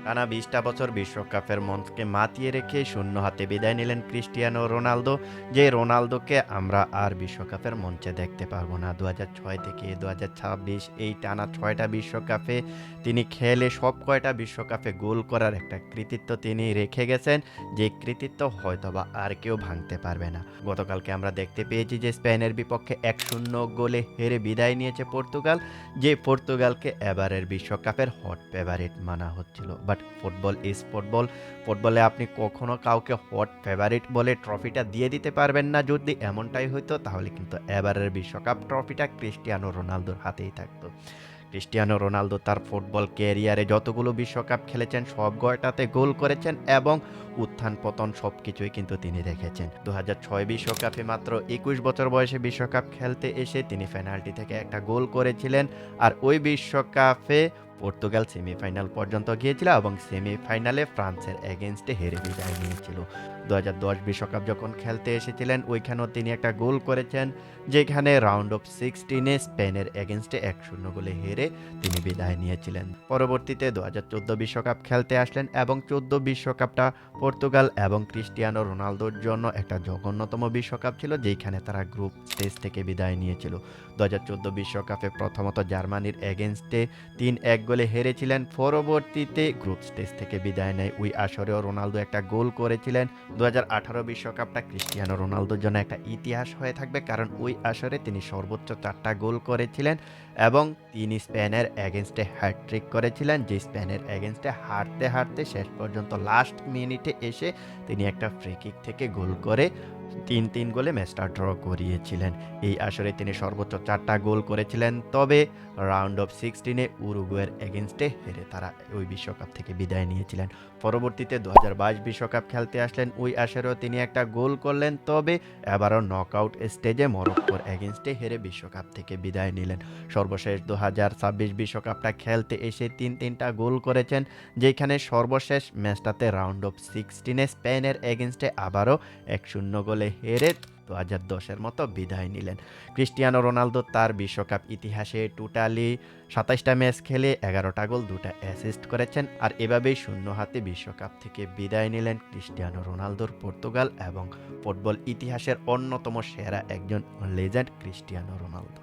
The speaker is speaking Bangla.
টানা ২০টা বছর বিশ্বকাপের মঞ্চকে মাতিয়ে রেখে শূন্য হাতে বিদায় নিলেন ক্রিস্টিয়ানো রোনালদো, যে রোনালদোকে আমরা আর বিশ্বকাপের মঞ্চে দেখতে পারবো না। ২০০৬ থেকে ২০২৬ এই টানা ৬টা বিশ্বকাপে তিনি খেলে সব কয়টা বিশ্বকাপে গোল করার একটা কৃতিত্ব তিনি রেখে গেছেন, যে কৃতিত্ব হয়তোবা আর কেউ ভাঙতে পারবে না। গতকালকে আমরা দেখতে পেয়েছি যে স্পেনের বিপক্ষে ১-০ গোলে হেরে বিদায় নিয়েছে পর্তুগাল, যে পর্তুগালকে এবারের বিশ্বকাপের হট ফেভারিট মানা হচ্ছিল। বাট ফুটবল ইজ ফুটবল, ফুটবলে আপনি কখনো কাউকে হট ফেভারিট বলে ট্রফিটা দিয়ে দিতে পারবেন না। যদি এমনটাই হইতো তাহলে কিন্তু এবারের বিশ্বকাপ ট্রফিটা ক্রিস্টিয়ানো রোনালদোর হাতেই থাকতো। ক্রিস্টিয়ানো রোনালদো তার ফুটবল ক্যারিয়ারে যতগুলো বিশ্বকাপ খেলেছেন সব কয়টাতে গোল করেছেন এবং উত্থান পতন সব কিছুই কিন্তু তিনি দেখেছেন। ২০০৬ বিশ্বকাপে মাত্র ২১ বছর বয়সে বিশ্বকাপ খেলতে এসে তিনি পেনাল্টি থেকে একটা গোল করেছিলেন, আর ওই বিশ্বকাপে পর্তুগাল সেমিফাইনাল পর্যন্ত গিয়েছিল এবং সেমিফাইনালে ফ্রান্সের এগেনস্টে হেরে বিদায় নিয়েছিল। ২০১০ বিশ্বকাপ যখন খেলতে এসেছিলেন ওইখানেও তিনি একটা গোল করেছেন, যেখানে রাউন্ড অফ 16-এ স্পেনের এগেনস্টে ১-০ গোলে হেরে তিনি বিদায় নিয়েছিলেন। পরবর্তীতে ২০১৪ বিশ্বকাপ খেলতে আসলেন এবং ১৪ বিশ্বকাপটা পর্তুগাল এবং ক্রিস্টিয়ানো রোনালদোর জন্য একটা জঘন্যতম বিশ্বকাপ ছিল, যেখানে তারা গ্রুপ স্টেজ থেকে বিদায় নিয়েছিল। ২০১৪ বিশ্বকাপে প্রথমত জার্মানির এগেনস্টে ৩-১ গোলে হেরেছিলেন, পরবর্তীতে গ্রুপ স্টেজ থেকে বিদায় নেয়। ওই আসরেও রোনালদো একটা গোল করেছিলেন। ২০১৮ বিশ্বকাপটা ক্রিস্টিয়ানো রোনালদোর জন্য একটা ইতিহাস হয়ে থাকবে, কারণ ওই আসরে তিনি সর্বোচ্চ ৪টা গোল করেছিলেন এবং তিনি স্পেনের এগেনস্টে হ্যাটট্রিক করেছিলেন, যে স্পেনের এগেনস্টে হারতে হারতে শেষ পর্যন্ত লাস্ট মিনিটে এসে তিনি একটা ফ্রি কিক থেকে গোল করে ৩-৩ গোলে ম্যাচটা ড্র করিয়েছিলেন। এই আসরে তিনি সর্বোচ্চ ৪টা গোল করেছিলেন, তবে রাউন্ড অফ 16-এ উরুগুয়ের এগেনস্টে হেরে তারা ওই বিশ্বকাপ থেকে বিদায় নিয়েছিলেন। পরবর্তীতে ২০২২ বিশ্বকাপ খেলতে আসলেন, ওই আসরেও তিনি একটা গোল করলেন, তবে এবারও নকআউট স্টেজে মরক্কোর এগেনস্টে হেরে বিশ্বকাপ থেকে বিদায় নিলেন। সর্বশেষ ২০২৬ বিশ্বকাপটা খেলতে এসে ৩-৩টা গোল করেছেন, যেখানে সর্বশেষ ম্যাচটাতে রাউন্ড অফ 16-এ স্পেনের এগেনস্টে আবারও ১-০ গোলে হেরে ২০১০-এর মতো বিদায় নিলেন। ক্রিস্টিয়ানো রোনালদো তার বিশ্বকাপ ইতিহাসে টোটালি ২৭টা ম্যাচ খেলে ১১টা গোল, ২টা অ্যাসিস্ট করেছেন, আর এভাবেই শূন্য হাতে বিশ্বকাপ থেকে বিদায় নিলেন ক্রিস্টিয়ানো রোনালদোর পর্তুগাল এবং ফুটবল ইতিহাসের অন্যতম সেরা একজন লেজেন্ড ক্রিস্টিয়ানো রোনালদো।